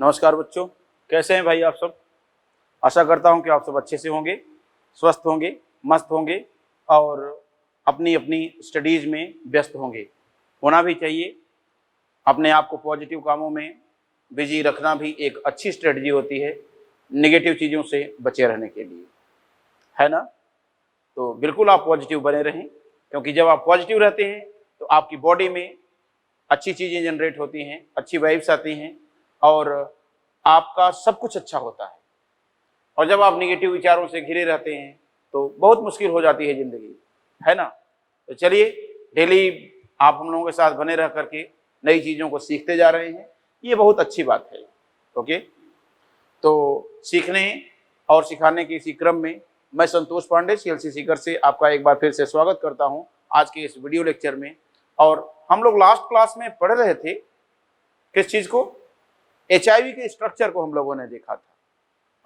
नमस्कार बच्चों, कैसे हैं भाई आप सब। आशा करता हूं कि आप सब अच्छे से होंगे, स्वस्थ होंगे, मस्त होंगे और अपनी अपनी स्टडीज़ में व्यस्त होंगे। होना भी चाहिए। अपने आप को पॉजिटिव कामों में बिजी रखना भी एक अच्छी स्ट्रेटजी होती है नेगेटिव चीज़ों से बचे रहने के लिए, है ना। तो बिल्कुल आप पॉजिटिव बने रहें, क्योंकि जब आप पॉजिटिव रहते हैं तो आपकी बॉडी में अच्छी चीज़ें जनरेट होती हैं, अच्छी वाइब्स आती हैं और आपका सब कुछ अच्छा होता है। और जब आप निगेटिव विचारों से घिरे रहते हैं तो बहुत मुश्किल हो जाती है ज़िंदगी, है ना। तो चलिए, डेली आप हम लोगों के साथ बने रह करके नई चीज़ों को सीखते जा रहे हैं, ये बहुत अच्छी बात है। ओके, तो सीखने और सिखाने के इसी क्रम में मैं संतोष पांडे सीएलसी सीकर से आपका एक बार फिर से स्वागत करता हूं आज के इस वीडियो लेक्चर में। और हम लोग लास्ट क्लास में पढ़ रहे थे किस चीज़ को, एचआईवी के स्ट्रक्चर को हम लोगों ने देखा था।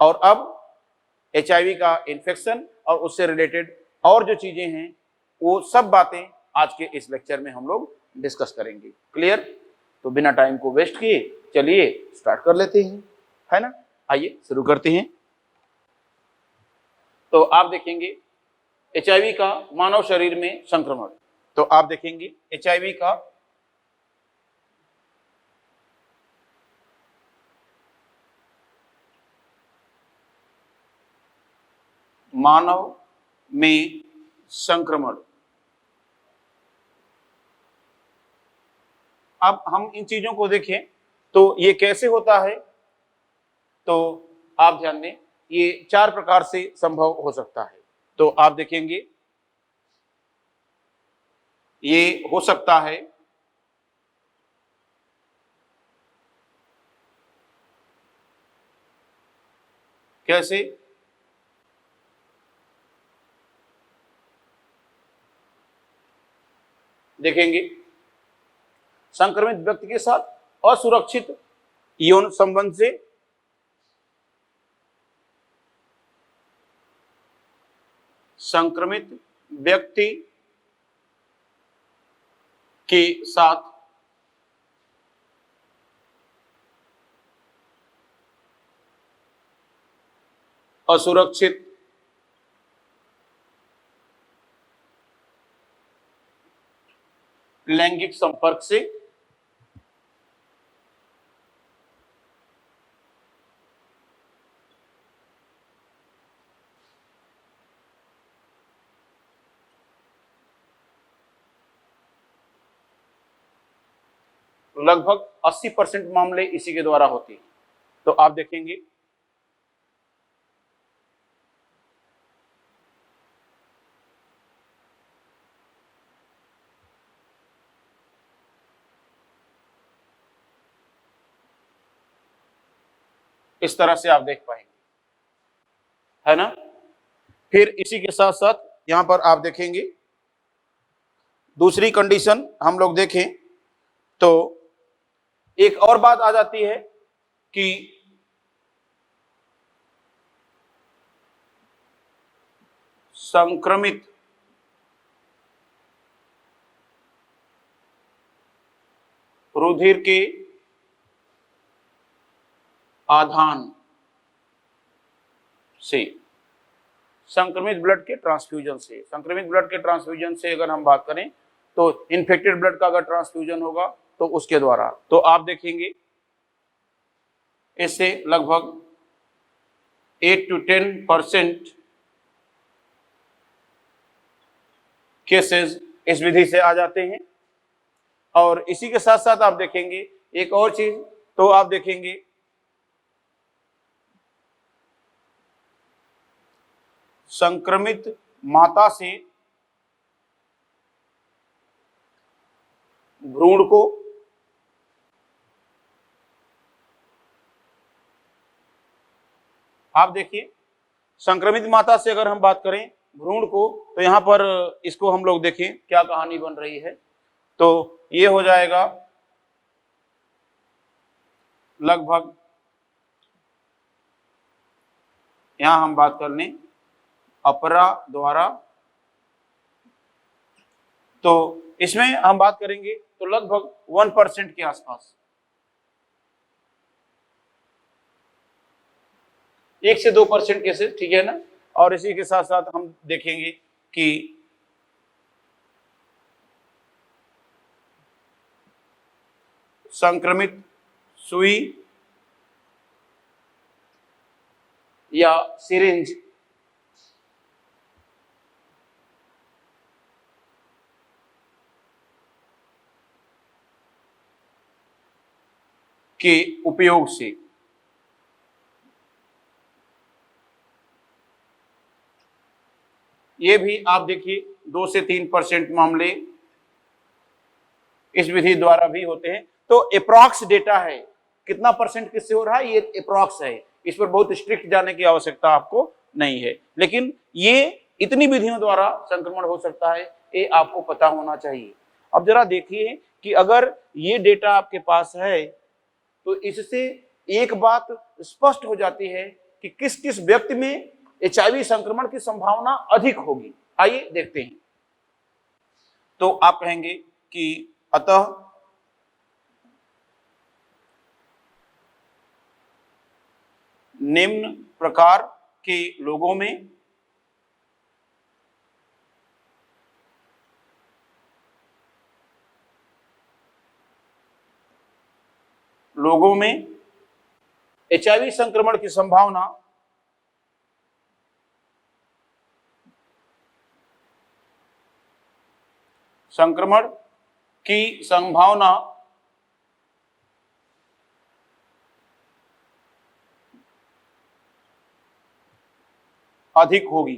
और अब एचआईवी का इन्फेक्शन और उससे रिलेटेड और जो चीज़ें हैं वो सब बातें आज के इस लेक्चर में हम लोग डिस्कस करेंगे। क्लियर? तो बिना टाइम को वेस्ट किए चलिए स्टार्ट कर लेते हैं, है ना। आइए शुरू करते हैं। तो आप देखेंगे एचआईवी का मानव शरीर में संक्रमण। तो आप देखेंगे एचआईवी का मानव में संक्रमण। अब हम इन चीजों को देखें तो ये कैसे होता है, तो आप ध्यान दें, ये 4 प्रकार से संभव हो सकता है। तो आप देखेंगे ये हो सकता है कैसे, देखेंगे संक्रमित व्यक्ति के साथ असुरक्षित यौन संबंध से संक्रमित व्यक्ति के साथ असुरक्षित लैंगिक संपर्क से लगभग 80% मामले इसी के द्वारा होते हैं। तो आप देखेंगे इस तरह से आप देख पाएंगे, है ना। फिर इसी के साथ साथ यहां पर आप देखेंगे दूसरी कंडीशन हम लोग देखें तो एक और बात आ जाती है कि संक्रमित रुधिर के आधान से, संक्रमित ब्लड के ट्रांसफ्यूजन से, संक्रमित ब्लड के ट्रांसफ्यूजन से अगर हम बात करें तो इन्फेक्टेड ब्लड का अगर ट्रांसफ्यूजन होगा तो उसके द्वारा, तो आप देखेंगे इससे लगभग 8 to 10% केसेस इस विधि से आ जाते हैं। और इसी के साथ साथ आप देखेंगे एक और चीज, तो आप देखेंगे संक्रमित माता से भ्रूण को आप देखिए, संक्रमित माता से अगर हम बात करें भ्रूण को, तो यहां पर इसको हम लोग देखें क्या कहानी बन रही है। तो ये हो जाएगा लगभग, यहां हम बात कर लें अपरा द्वारा, तो इसमें हम बात करेंगे तो लगभग 1% के आसपास, 1 से 2% केसेस, ठीक है ना। और इसी के साथ साथ हम देखेंगे कि संक्रमित सुई या सिरिंज के उपयोग से ये भी आप देखिए 2 से 3% मामले इस विधि द्वारा भी होते हैं। तो अप्रॉक्स डेटा है, कितना परसेंट किससे हो रहा है ये अप्रॉक्स है, इस पर बहुत स्ट्रिक्ट जाने की आवश्यकता आपको नहीं है, लेकिन ये इतनी विधियों द्वारा संक्रमण हो सकता है ये आपको पता होना चाहिए। अब जरा देखिए कि अगर ये डेटा आपके पास है तो इससे एक बात स्पष्ट हो जाती है कि किस किस व्यक्ति में HIV संक्रमण की संभावना अधिक होगी। आइए देखते हैं। तो आप कहेंगे कि अतः निम्न प्रकार के लोगों में HIV संक्रमण की संभावना अधिक होगी।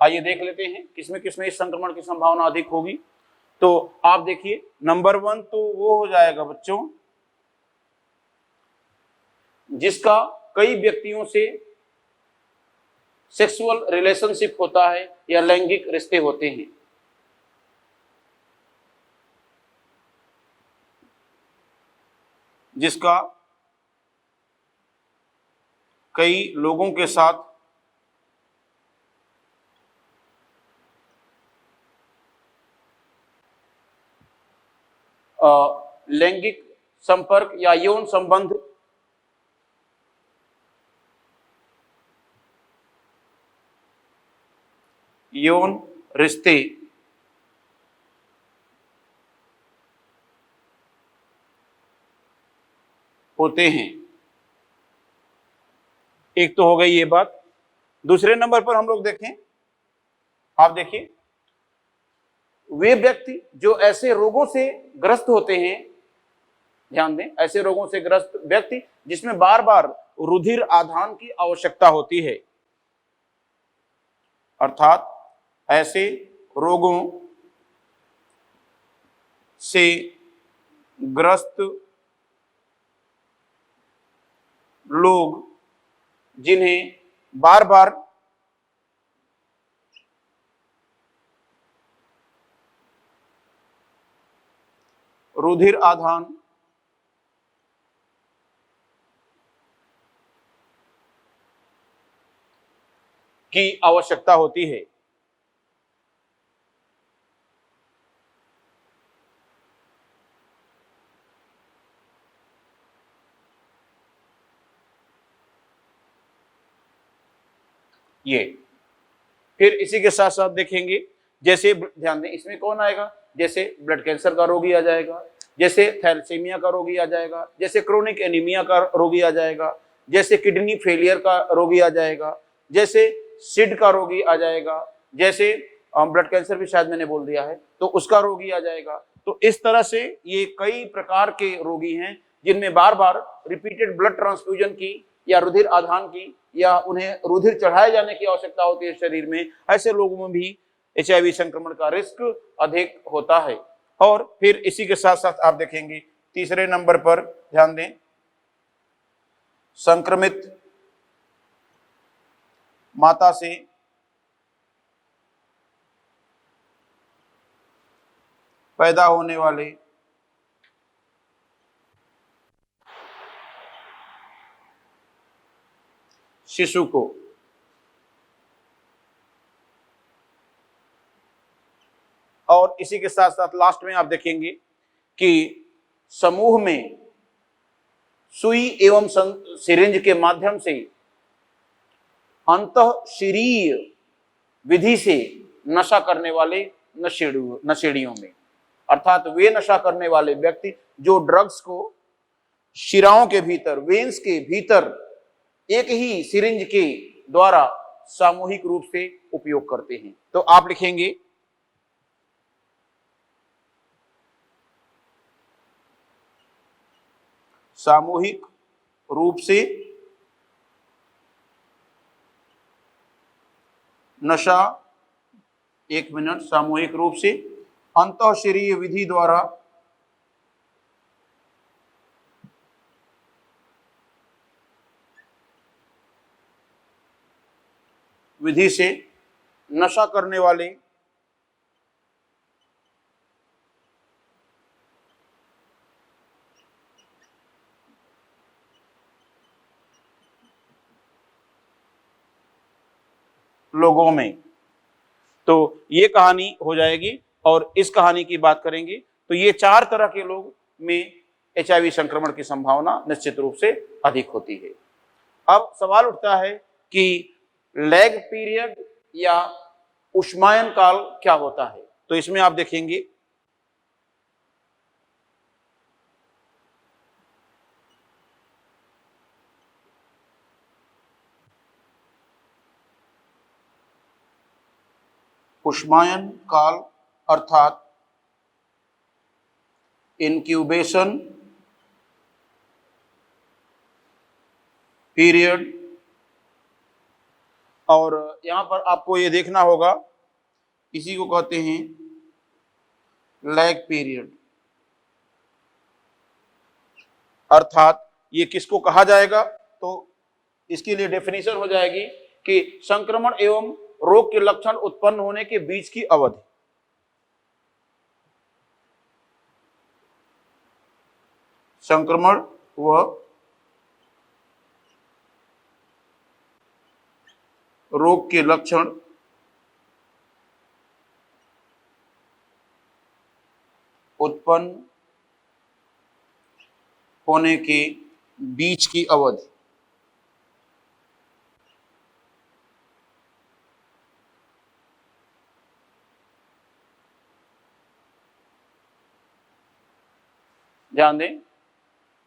आइए देख लेते हैं किसमें किसमें इस संक्रमण की संभावना अधिक होगी। तो आप देखिए नंबर 1 तो वो हो जाएगा बच्चों जिसका कई व्यक्तियों से सेक्सुअल रिलेशनशिप होता है या लैंगिक रिश्ते होते हैं। जिसका कई लोगों के साथ लैंगिक संपर्क या यौन संबंध यौन रिश्ते होते हैं। एक तो हो गई ये बात। दूसरे नंबर पर हम लोग देखें, आप देखिए वे व्यक्ति जो ऐसे रोगों से ग्रस्त होते हैं, ध्यान दें, ऐसे रोगों से ग्रस्त व्यक्ति जिसमें बार बार रुधिर आधान की आवश्यकता होती है, अर्थात ऐसे रोगों से ग्रस्त लोग जिन्हें बार बार रुधिर आधान की आवश्यकता होती है। ये फिर इसी के साथ साथ देखेंगे जैसे ध्यान दें इसमें कौन आएगा, जैसे ब्लड कैंसर का रोगी आ जाएगा, जैसे थैलेसीमिया का रोगी आ जाएगा, जैसे क्रोनिक एनीमिया का रोगी आ जाएगा, जैसे किडनी फेलियर का रोगी आ जाएगा, जैसे सिड का रोगी आ जाएगा, जैसे ब्लड कैंसर भी शायद मैंने बोल दिया है तो उसका रोगी आ जाएगा। तो इस तरह से ये कई प्रकार के रोगी हैं जिनमें बार बार रिपीटेड ब्लड ट्रांसफ्यूजन की या रुधिर आधान की या उन्हें रुधिर चढ़ाए जाने की आवश्यकता होती है शरीर में। ऐसे लोगों में भी HIV संक्रमण का रिस्क अधिक होता है। और फिर इसी के साथ साथ आप देखेंगे तीसरे नंबर पर ध्यान दें, संक्रमित माता से पैदा होने वाले शिशु को और इसी के साथ साथ लास्ट में आप देखेंगे कि समूह में सुई एवं सिरिंज के माध्यम से अंतःशिरीय विधि से नशा करने वाले नशेड़ियों में, अर्थात वे नशा करने वाले व्यक्ति जो ड्रग्स को शिराओं के भीतर, वेन्स के भीतर एक ही सिरिंज के द्वारा सामूहिक रूप से उपयोग करते हैं। तो आप लिखेंगे सामूहिक रूप से नशा, एक मिनट, सामूहिक रूप से अंतःशिरीय विधि द्वारा विधि से नशा करने वाले लोगों में। तो ये कहानी हो जाएगी और इस कहानी की बात करेंगे तो ये 4 तरह के लोग में HIV संक्रमण की संभावना निश्चित रूप से अधिक होती है। अब सवाल उठता है कि लैग पीरियड या उष्मायन काल क्या होता है। तो इसमें आप देखेंगे उष्मायन काल अर्थात इंक्यूबेशन पीरियड, और यहां पर आपको ये देखना होगा, इसी को कहते हैं लैग पीरियड, अर्थात ये किसको कहा जाएगा। तो इसके लिए डेफिनेशन हो जाएगी कि संक्रमण एवं रोग के लक्षण उत्पन्न होने के बीच की अवधि। संक्रमण व रोग के लक्षण उत्पन्न होने के बीच की अवधि। ध्यान दें,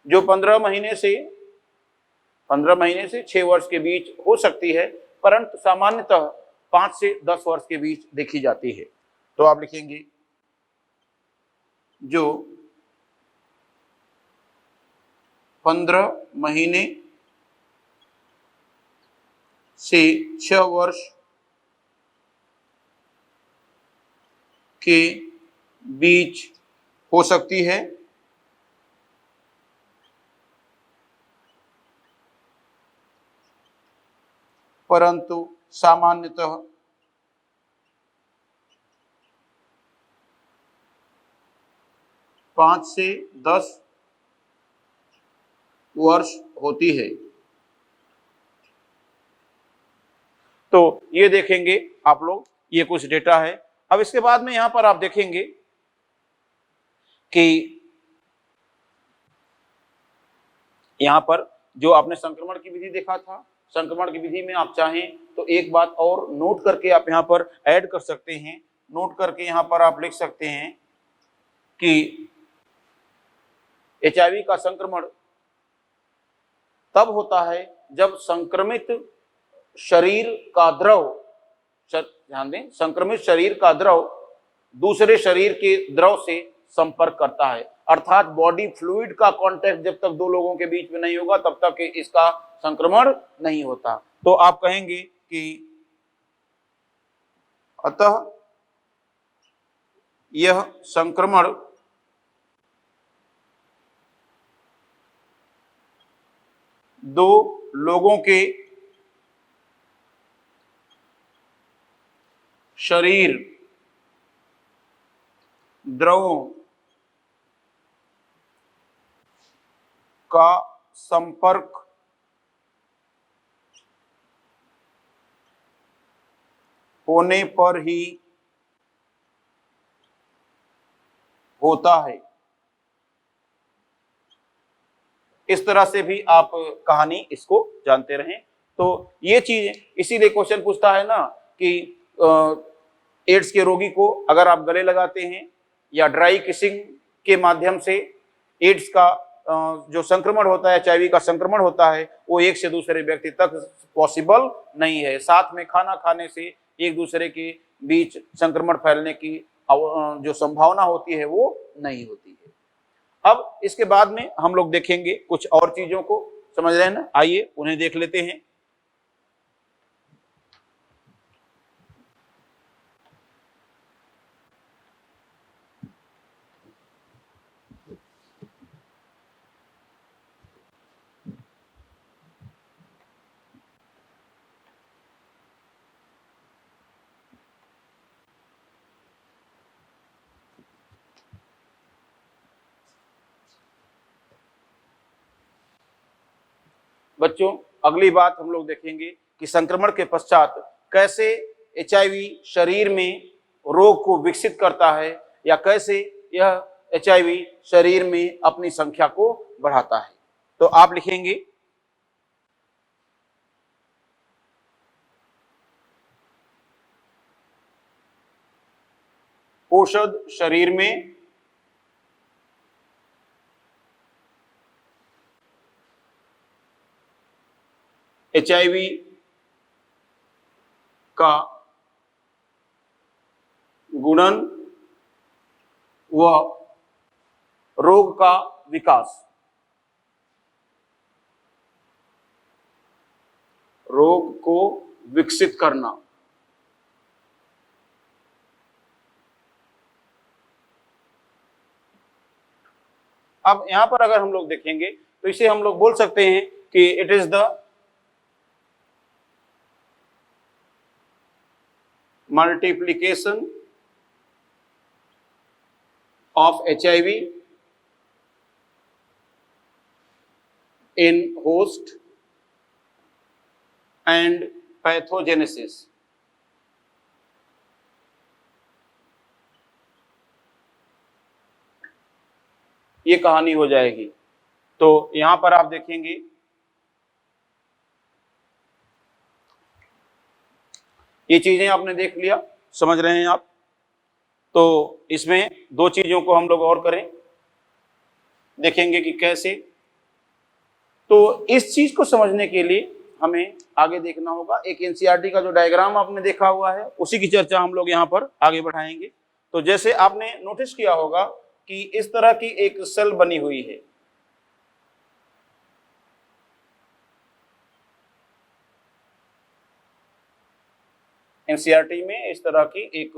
जो 15 महीने से 6 वर्ष के बीच हो सकती है, परंतु सामान्यतः 5 से 10 वर्ष के बीच देखी जाती है। तो आप लिखेंगे जो 15 महीने से 6 वर्ष के बीच हो सकती है, परंतु सामान्यतः 5 से 10 वर्ष होती है। तो ये देखेंगे आप लोग, ये कुछ डेटा है। अब इसके बाद में यहां पर आप देखेंगे कि यहां पर जो आपने संक्रमण की विधि देखा था, संक्रमण की विधि में आप चाहें तो एक बात और नोट करके आप यहां पर ऐड कर सकते हैं। नोट करके यहां पर आप लिख सकते हैं कि HIV का संक्रमण तब होता है जब संक्रमित शरीर का द्रव, ध्यान दें, संक्रमित शरीर का द्रव दूसरे शरीर के द्रव से संपर्क करता है, अर्थात बॉडी फ्लूइड का कांटेक्ट जब तक 2 लोगों के बीच में नहीं होगा तब तक इसका संक्रमण नहीं होता। तो आप कहेंगे कि अतः यह संक्रमण दो लोगों के शरीर द्रवों का संपर्क होने पर ही होता है। इस तरह से भी आप कहानी इसको जानते रहें। तो ये चीज इसीलिए क्वेश्चन पूछता है ना कि एड्स के रोगी को अगर आप गले लगाते हैं या ड्राई किसिंग के माध्यम से एड्स का जो संक्रमण होता है, एचआईवी का संक्रमण होता है, वो एक से दूसरे व्यक्ति तक पॉसिबल नहीं है। साथ में खाना खाने से एक दूसरे के बीच संक्रमण फैलने की जो संभावना होती है वो नहीं होती है। अब इसके बाद में हम लोग देखेंगे कुछ और चीजों को, समझ रहे हैं ना, आइए उन्हें देख लेते हैं। बच्चों, अगली बात हम लोग देखेंगे कि संक्रमण के पश्चात कैसे एचआईवी शरीर में रोग को विकसित करता है या कैसे यह एचआईवी शरीर में अपनी संख्या को बढ़ाता है। तो आप लिखेंगे औषध शरीर में एचआईवी का गुणन व रोग का विकास, रोग को विकसित करना। अब यहां पर अगर हम लोग देखेंगे तो इसे हम लोग बोल सकते हैं कि it is the multiplication of HIV in host and pathogenesis। ये कहानी हो जाएगी। तो यहां पर आप देखेंगे ये चीजें आपने देख लिया, समझ रहे हैं आप। तो इसमें दो चीजों को हम लोग और करें, देखेंगे कि कैसे। तो इस चीज को समझने के लिए हमें आगे देखना होगा। एक एनसीईआरटी का जो डायग्राम आपने देखा हुआ है उसी की चर्चा हम लोग यहाँ पर आगे बढ़ाएंगे। तो जैसे आपने नोटिस किया होगा कि इस तरह की एक सेल बनी हुई है, एनसीईआरटी में इस तरह की एक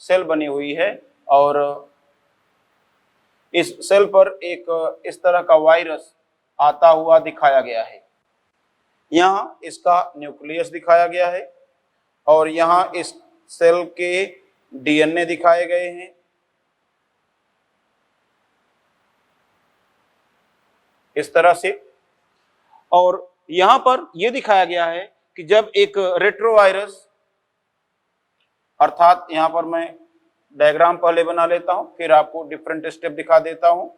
सेल बनी हुई है और इस सेल पर एक इस तरह का वायरस आता हुआ दिखाया गया है। यहाँ इसका न्यूक्लियस दिखाया गया है और यहाँ इस सेल के डीएनए दिखाए गए हैं। इस तरह से, और यहाँ पर यह दिखाया गया है कि जब एक रेट्रोवायरस, अर्थात यहाँ पर मैं डायग्राम पहले बना लेता हूं फिर आपको डिफरेंट स्टेप दिखा देता हूं।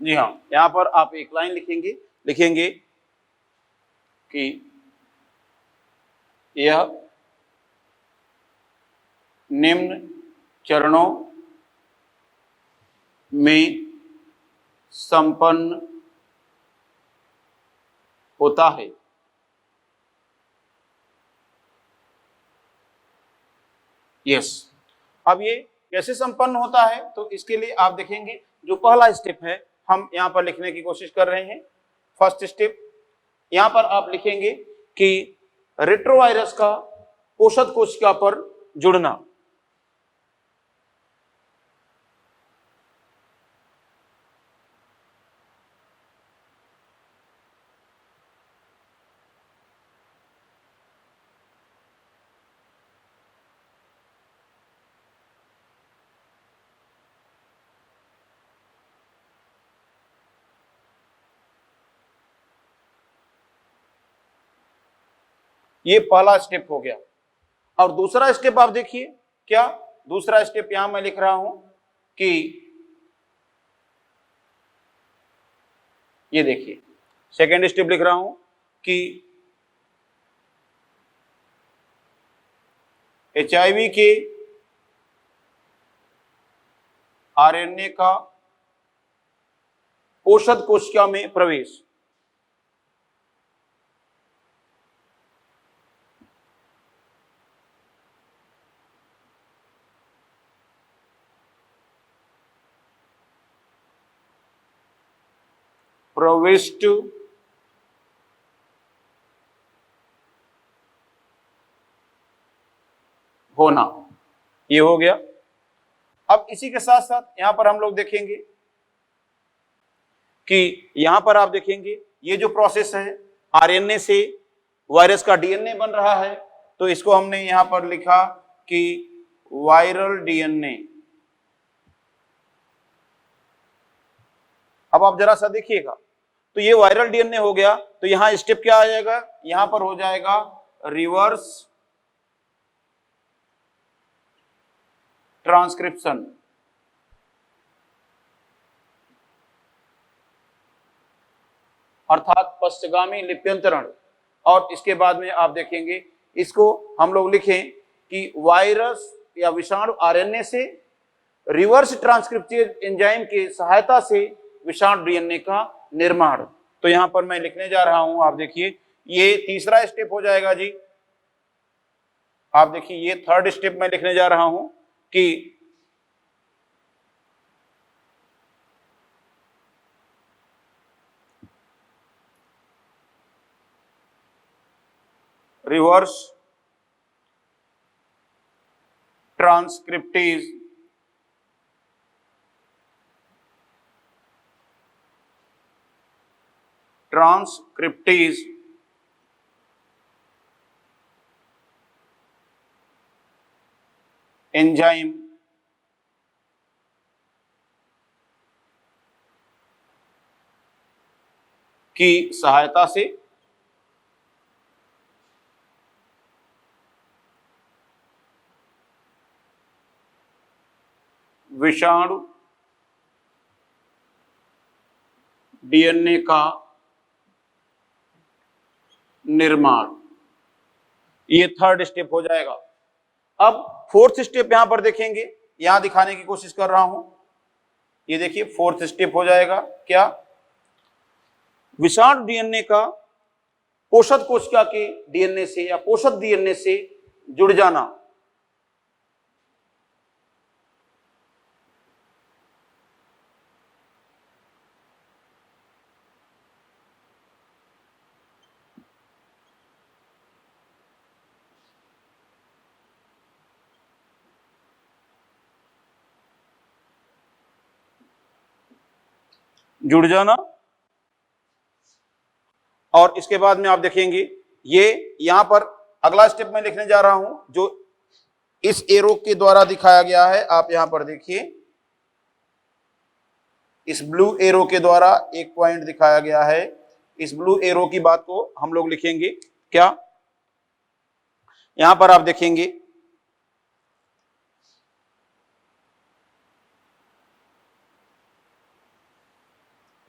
जी हाँ, यहाँ पर आप एक लाइन लिखेंगे कि यह निम्न चरणों में संपन्न होता है। यस, अब ये कैसे संपन्न होता है, तो इसके लिए आप देखेंगे जो पहला स्टेप है हम यहाँ पर लिखने की कोशिश कर रहे हैं। फर्स्ट स्टेप यहाँ पर आप लिखेंगे कि रेट्रोवायरस का पोषक कोशिका पर जुड़ना। ये पहला स्टेप हो गया। और दूसरा स्टेप आप देखिए, क्या दूसरा स्टेप यहां मैं लिख रहा हूं कि ये देखिए, सेकेंड स्टेप लिख रहा हूं कि HIV के RNA का पोषक कोशिका में प्रवेश। प्रविष्ट होना, ये हो गया। अब इसी के साथ साथ यहां पर हम लोग देखेंगे कि यहां पर आप देखेंगे ये जो प्रोसेस है, RNA से वायरस का DNA बन रहा है, तो इसको हमने यहां पर लिखा कि वायरल DNA। अब आप जरा सा देखिएगा, तो ये वायरल DNA हो गया, तो यहां स्टेप क्या आ जाएगा, यहां पर हो जाएगा रिवर्स ट्रांसक्रिप्शन। अर्थात पश्चगामी लिप्यंतरण। और इसके बाद में आप देखेंगे, इसको हम लोग लिखें कि वायरस या विषाणु RNA से रिवर्स ट्रांसक्रिप्टिव एंजाइम की सहायता से विषाणु DNA का निर्माण। तो यहां पर मैं लिखने जा रहा हूं, आप देखिए ये तीसरा स्टेप हो जाएगा जी। आप देखिए ये थर्ड स्टेप मैं लिखने जा रहा हूं कि रिवर्स ट्रांसक्रिप्टेज एंजाइम की सहायता से विषाणु DNA का निर्माण। ये थर्ड स्टेप हो जाएगा। अब फोर्थ स्टेप यहां पर देखेंगे, यहां दिखाने की कोशिश कर रहा हूं, ये देखिए फोर्थ स्टेप हो जाएगा क्या, विषाणु DNA का पोषक कोशिका के DNA से या पोषक DNA से जुड़ जाना। जुड़ जाना। और इसके बाद में आप देखेंगे ये यहां पर अगला स्टेप मैं लिखने जा रहा हूं, जो इस एरो के द्वारा दिखाया गया है। आप यहां पर देखिए, इस ब्लू एरो के द्वारा एक पॉइंट दिखाया गया है। इस ब्लू एरो की बात को हम लोग लिखेंगे क्या, यहां पर आप देखेंगे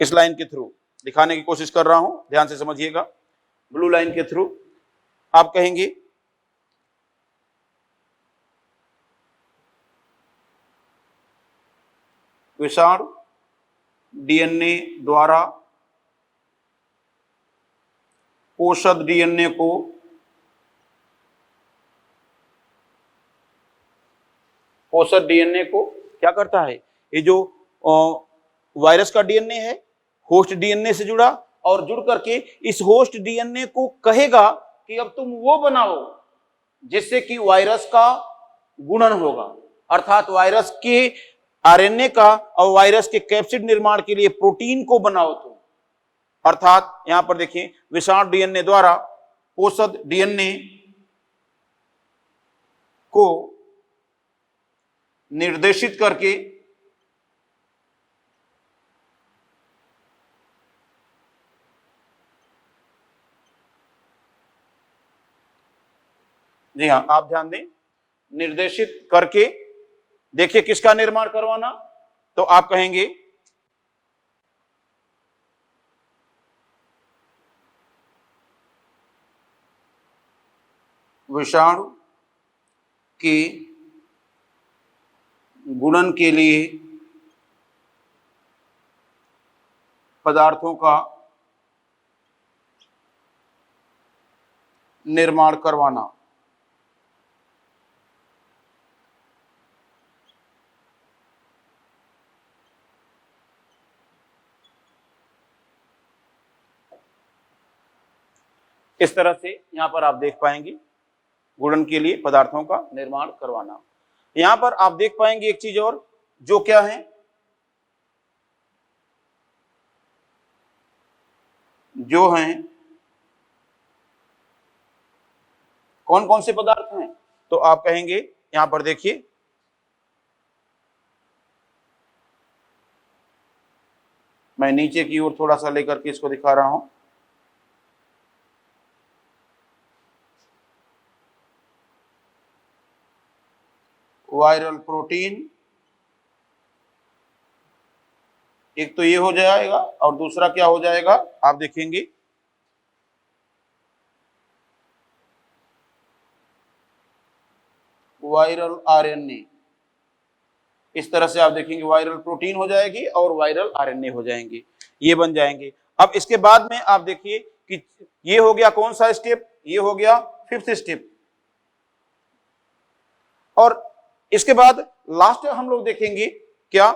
इस लाइन के थ्रू दिखाने की कोशिश कर रहा हूं, ध्यान से समझिएगा। ब्लू लाइन के थ्रू आप कहेंगे विषाणु डीएनए द्वारा पोषक डीएनए को क्या करता है, ये जो वायरस का डीएनए है होस्ट डीएनए से जुड़ा, और जुड़ करके इस होस्ट डीएनए को कहेगा कि अब तुम वो बनाओ जिससे कि वायरस का गुणन होगा, अर्थात वायरस के आरएनए का और वायरस के कैप्सिड निर्माण के लिए प्रोटीन को बनाओ तुम। अर्थात यहां पर देखिए विषाणु डीएनए द्वारा पोषक डीएनए को निर्देशित करके जी हां, आप ध्यान दें, निर्देशित करके देखिए किसका निर्माण करवाना, तो आप कहेंगे विषाणु के गुणन के लिए पदार्थों का निर्माण करवाना। इस तरह से यहां पर आप देख पाएंगे गुणन के लिए पदार्थों का निर्माण करवाना। यहां पर आप देख पाएंगे एक चीज और, जो क्या है, जो हैं कौन कौन से पदार्थ हैं, तो आप कहेंगे यहां पर देखिए मैं नीचे की ओर थोड़ा सा लेकर के इसको दिखा रहा हूं। वायरल प्रोटीन एक तो ये हो जाएगा, और दूसरा क्या हो जाएगा आप देखेंगे वायरल आरएनए। इस तरह से आप देखेंगे वायरल प्रोटीन हो जाएगी और वायरल आरएनए हो जाएंगे, ये बन जाएंगे। अब इसके बाद में आप देखिए कि ये हो गया कौन सा स्टेप, ये हो गया 5th स्टेप, और इसके बाद लास्ट हम लोग देखेंगे क्या,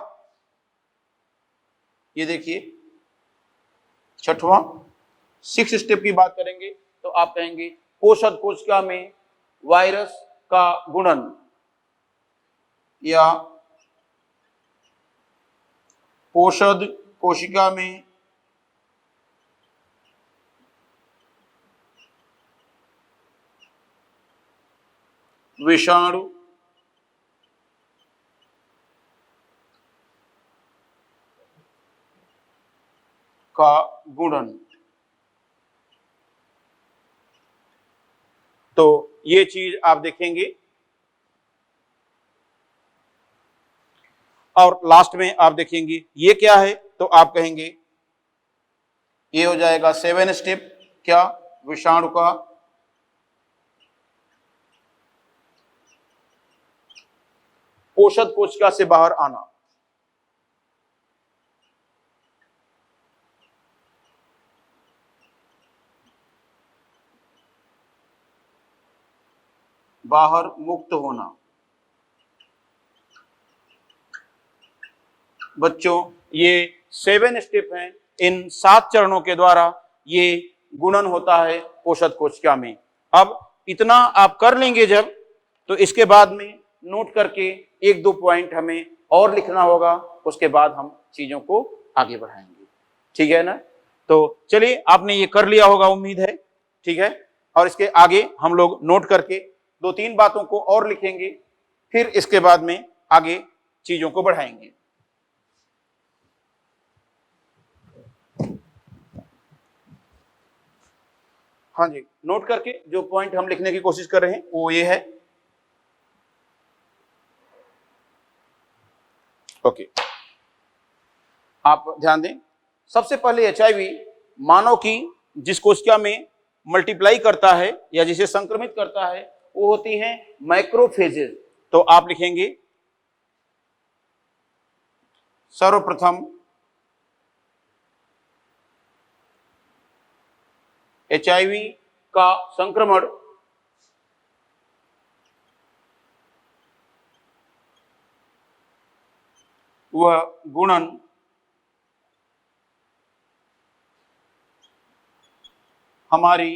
ये देखिए 6वां 6th स्टेप की बात करेंगे, तो आप कहेंगे पोषक कोशिका में वायरस का गुणन या पोषक कोशिका में विषाणु का गुणन। तो ये चीज आप देखेंगे, और लास्ट में आप देखेंगे ये क्या है, तो आप कहेंगे ये हो जाएगा 7 स्टेप, क्या, विषाणु का पोषक कोशिका से बाहर आना। बाहर मुक्त होना। बच्चों ये 7 स्टेप हैं, इन 7 चरणों के द्वारा ये गुणन होता है पोषक कोशिका में। अब इतना आप कर लेंगे जब, तो इसके बाद में नोट करके 1-2 पॉइंट हमें और लिखना होगा, उसके बाद हम चीजों को आगे बढ़ाएंगे, ठीक है ना। तो चलिए आपने ये कर लिया होगा उम्मीद है, ठीक है, और इसके आगे हम लोग नोट करके 2-3 बातों को और लिखेंगे, फिर इसके बाद में आगे चीजों को बढ़ाएंगे। हाँ जी, नोट करके जो पॉइंट हम लिखने की कोशिश कर रहे हैं वो ये है, ओके। आप ध्यान दें, सबसे पहले एचआईवी मानव की जिस कोशिका में मल्टीप्लाई करता है या जिसे संक्रमित करता है वो होती हैं मैक्रोफेजेज। तो आप लिखेंगे सर्वप्रथम एचआईवी का संक्रमण वह गुणन हमारी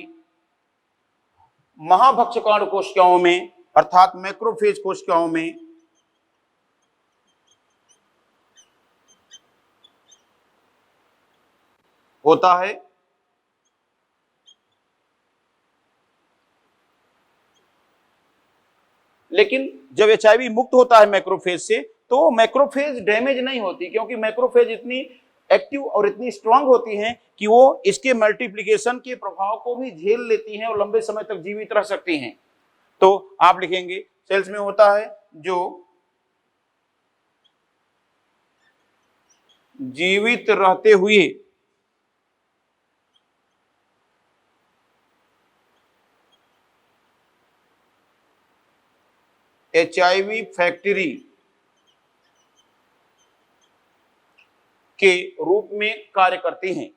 महाभक्षकांड कोशिकाओं में अर्थात मैक्रोफेज कोशिकाओं में होता है। लेकिन जब एचआईवी मुक्त होता है मैक्रोफेज से तो मैक्रोफेज डैमेज नहीं होती, क्योंकि मैक्रोफेज इतनी एक्टिव और इतनी स्ट्रांग होती हैं कि वो इसके मल्टीप्लिकेशन के प्रभाव को भी झेल लेती हैं और लंबे समय तक जीवित रह सकती हैं। तो आप लिखेंगे सेल्स में होता है जो जीवित रहते हुए एचआईवी फैक्ट्री के रूप में कार्य करती हैं।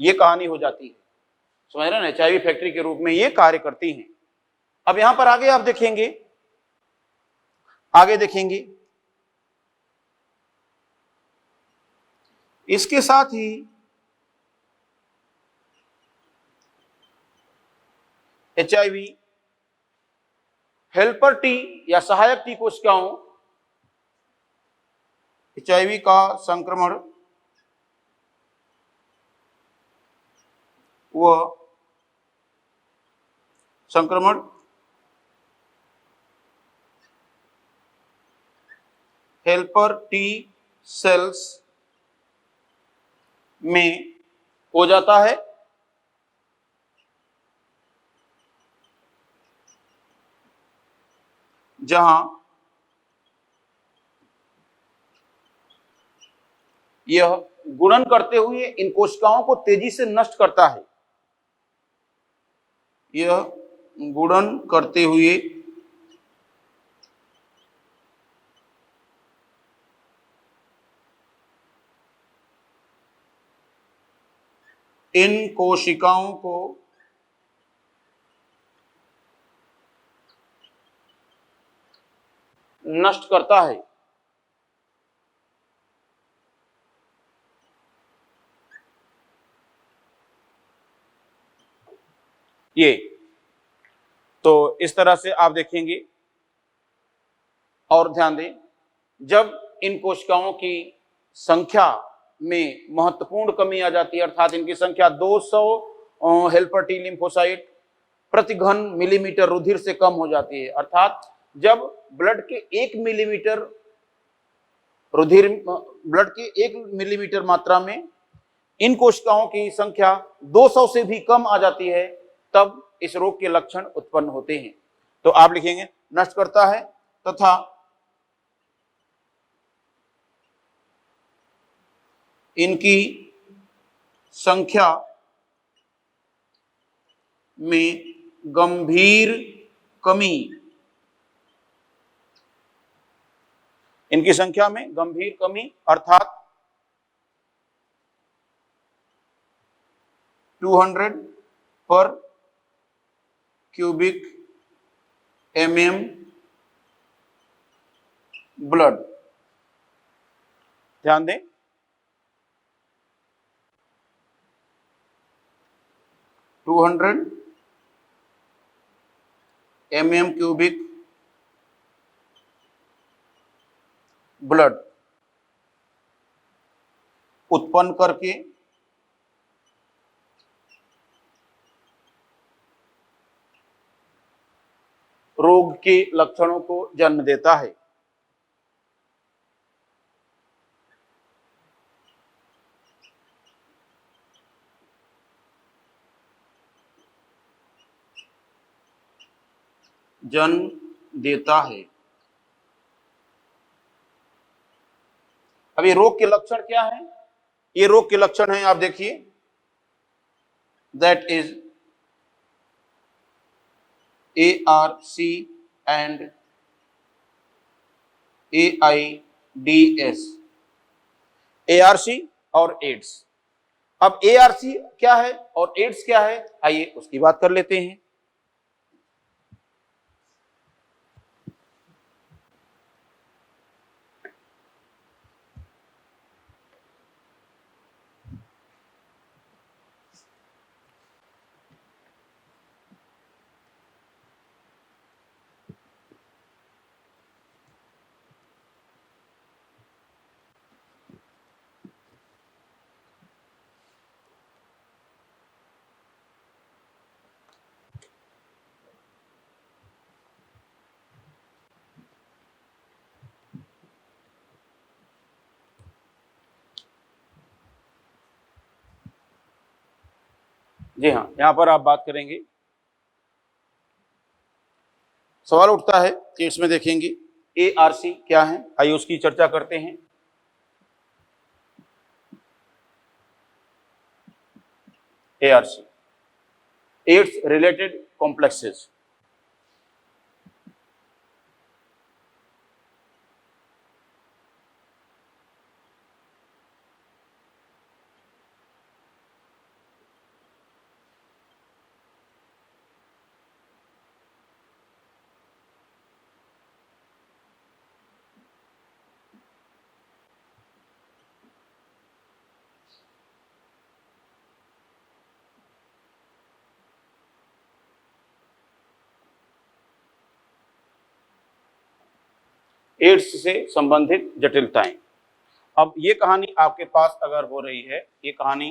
ये कहानी हो जाती है, समझ रहे हैं ना, एचआईवी फैक्ट्री के रूप में ये कार्य करती हैं। अब यहां पर आगे आप देखेंगे, आगे देखेंगे इसके साथ ही एचआईवी हेल्पर टी या सहायक टी कोशिकाओं, एचआईवी का संक्रमण वह संक्रमण हेल्पर टी सेल्स में हो जाता है। जहां यह गुणन करते हुए इन कोशिकाओं को तेजी से नष्ट करता है। यह गुणन करते हुए इन कोशिकाओं को नष्ट करता है। ये तो इस तरह से आप देखेंगे और ध्यान दें, जब इन कोशिकाओं की संख्या में महत्वपूर्ण कमी आ जाती है, अर्थात इनकी संख्या 200 हेल्पर टी लिम्फोसाइट प्रति घन मिलीमीटर रुधिर से कम हो जाती है, अर्थात जब ब्लड के 1 मिलीमीटर रुधिर, ब्लड के 1 मिलीमीटर मात्रा में इन कोशिकाओं की संख्या 200 से भी कम आ जाती है, तब इस रोग के लक्षण उत्पन्न होते हैं। तो आप लिखेंगे नष्ट करता है तथा इनकी संख्या में गंभीर कमी, इनकी संख्या में गंभीर कमी अर्थात 200 पर क्यूबिक mm ब्लड, ध्यान दें 200 mm क्यूबिक ब्लड उत्पन्न करके रोग के लक्षणों को जन्म देता है। जन्म देता है। अब ये रोग के लक्षण क्या है? ये रोग के लक्षण हैं, आप देखिए, that is ARC and AIDS। ARC और एड्स। अब ARC क्या है और एड्स क्या है, आइए उसकी बात कर लेते हैं। जी हाँ, यहां पर आप बात करेंगे, सवाल उठता है कि इसमें देखेंगे ARC क्या है, आइए उसकी चर्चा करते हैं। ARC, AIDS related complexes. AIDS से संबंधित जटिलताएं। अब ये कहानी आपके पास अगर हो रही है, ये कहानी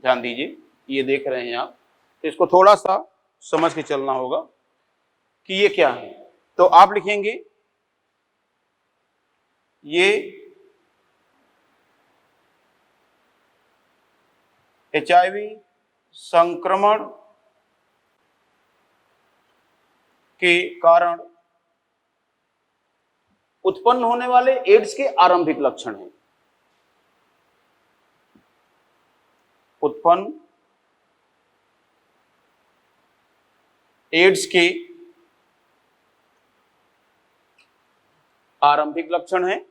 ध्यान दीजिए, ये देख रहे हैं आप, तो इसको थोड़ा सा समझ के चलना होगा कि ये क्या है। तो आप लिखेंगे ये HIV संक्रमण के कारण उत्पन्न होने वाले एड्स के आरंभिक लक्षण हैं। उत्पन्न एड्स के आरंभिक लक्षण हैं।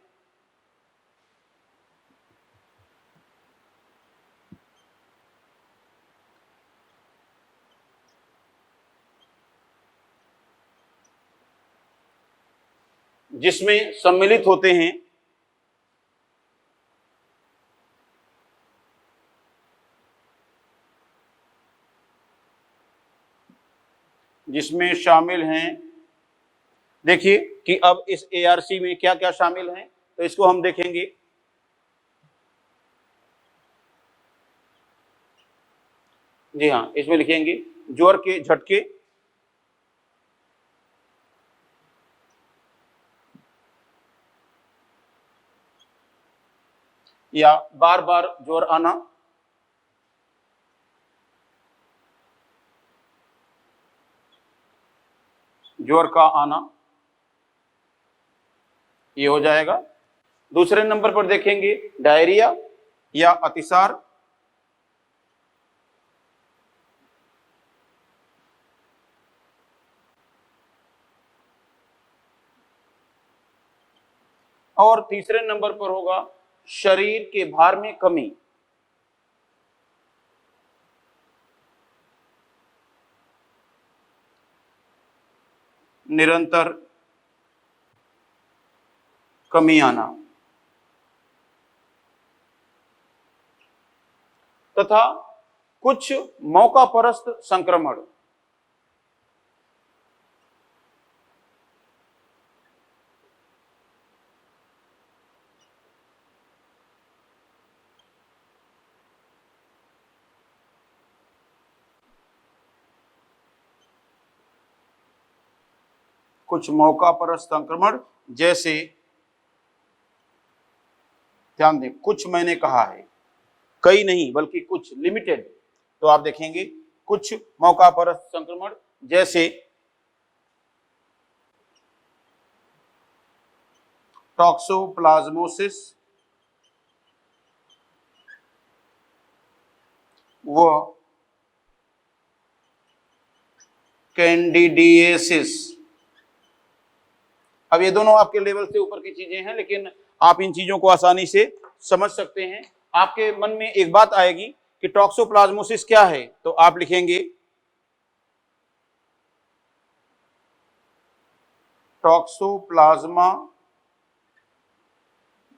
जिसमें सम्मिलित होते हैं जिसमें शामिल हैं, देखिए कि अब इस ARC में क्या क्या शामिल हैं, तो इसको हम देखेंगे। जी हाँ, इसमें लिखेंगे ज्वर के झटके, या बार बार ज्वर आना, ज्वर का आना, ये हो जाएगा। दूसरे नंबर पर देखेंगे डायरिया या अतिसार, और तीसरे नंबर पर होगा शरीर के भार में कमी। निरंतर कमी आना तथा कुछ मौकापरस्त संक्रमण। कुछ मौकापरस्त संक्रमण, जैसे ध्यान दें, कुछ मैंने कहा है, कई नहीं बल्कि कुछ, लिमिटेड। तो आप देखेंगे कुछ मौकापरस्त संक्रमण, जैसे टॉक्सोप्लाज्मोसिस व कैंडिडिएसिस। अब ये दोनों आपके लेवल से ऊपर की चीजें हैं, लेकिन आप इन चीजों को आसानी से समझ सकते हैं। आपके मन में एक बात आएगी कि टॉक्सोप्लाज्मोसिस क्या है, तो आप लिखेंगे टॉक्सोप्लाज्मा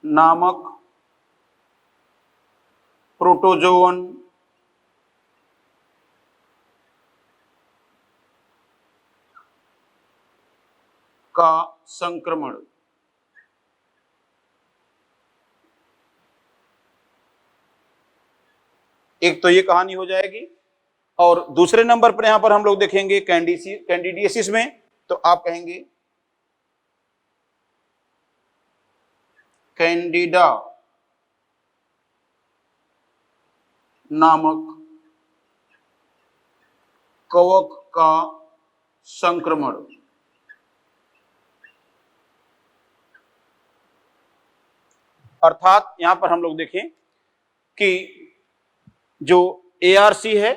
नामक प्रोटोजोन का संक्रमण। एक तो ये कहानी हो जाएगी, और दूसरे नंबर पर यहां पर हम लोग देखेंगे कैंडिडिएसिस में, तो आप कहेंगे कैंडिडा नामक कवक का संक्रमण। अर्थात यहां पर हम लोग देखें कि जो ARC है,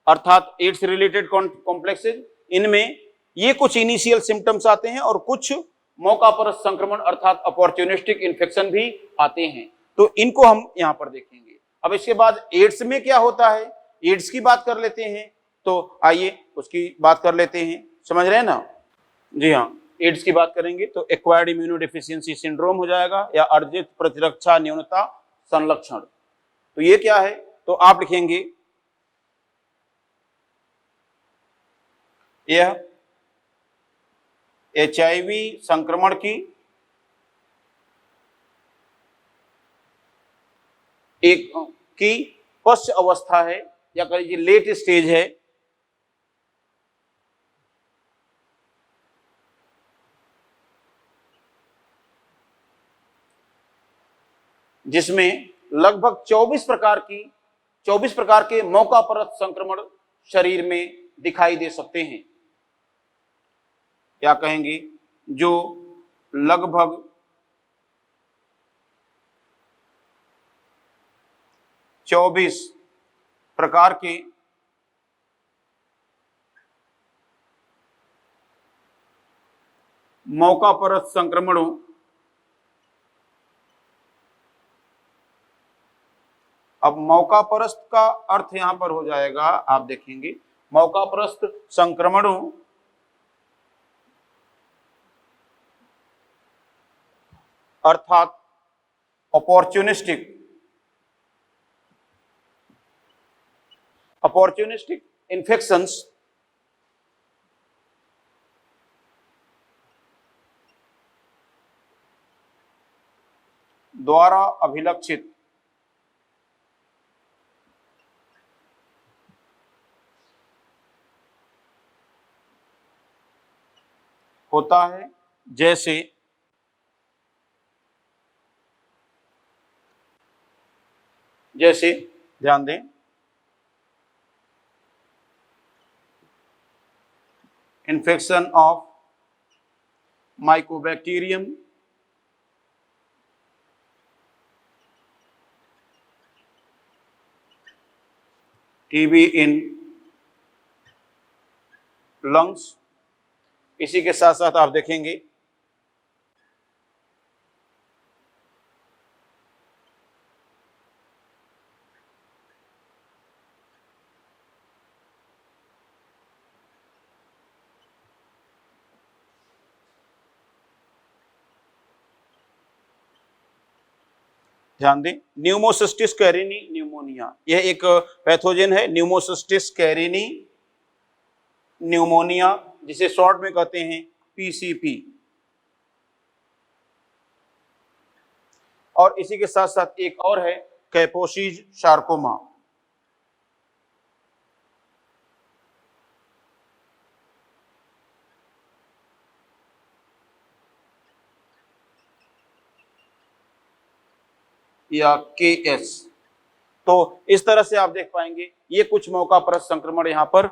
अर्थात एड्स रिलेटेड कॉम्प्लेक्सेज, इनमें ये कुछ इनिशियल सिम्टम्स आते हैं और कुछ मौका पर संक्रमण अर्थात अपॉर्चुनिस्टिक इन्फेक्शन भी आते हैं, तो इनको हम यहां पर देखेंगे। अब इसके बाद एड्स में क्या होता है, एड्स की बात कर लेते हैं, तो आइए उसकी बात कर लेते हैं। समझ रहे हैं ना? जी हाँ, एड्स की बात करेंगे तो एक्वायर्ड इम्यूनोडेफिशिएंसी सिंड्रोम हो जाएगा, या अर्जित प्रतिरक्षा न्यूनता संलक्षण। तो ये क्या है, तो आप लिखेंगे यह HIV संक्रमण की एक की पश्च अवस्था है, या कह लीजिए लेट स्टेज है, जिसमें लगभग 24 प्रकार के मौका परत संक्रमण शरीर में दिखाई दे सकते हैं। क्या कहेंगे, जो लगभग 24 प्रकार के मौका परत संक्रमणों अब मौका परस्त का अर्थ यहां पर हो जाएगा, आप देखेंगे मौका परस्त संक्रमणों अर्थात अपॉर्चुनिस्टिक इन्फेक्शंस द्वारा अभिलक्षित होता है, जैसे ध्यान दें, infection of Mycobacterium, TB in lungs. इसी के साथ साथ आप देखेंगे ध्यान दें न्यूमोसिस्टिस कैरिनी न्यूमोनिया, यह एक पैथोजन है, न्यूमोसिस्टिस कैरिनी न्यूमोनिया, जिसे शॉर्ट में कहते हैं PCP। और इसी के साथ साथ एक और है कैपोसीज सार्कोमा। या KS। तो इस तरह से आप देख पाएंगे ये कुछ मौका परत संक्रमण यहाँ पर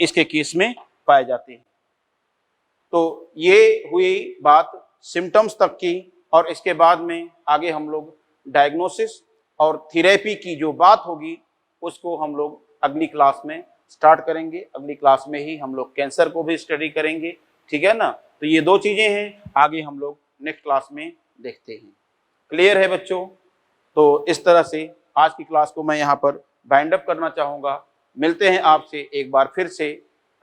इसके केस में पाए जाते हैं। तो ये हुई बात सिम्टम्स तक की, और इसके बाद में आगे हम लोग डायग्नोसिस और थेरेपी की जो बात होगी उसको हम लोग अगली क्लास में स्टार्ट करेंगे। अगली क्लास में ही हम लोग कैंसर को भी स्टडी करेंगे, ठीक है ना। तो ये 2 चीज़ें हैं, आगे हम लोग नेक्स्ट क्लास में देखते हैं। क्लियर है बच्चों? तो इस तरह से आज की क्लास को मैं यहाँ पर बाइंड अप करना चाहूँगा। मिलते हैं आपसे एक बार फिर से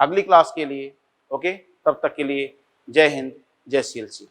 अगली क्लास के लिए। ओके, तब तक के लिए जय हिंद, जय CLC।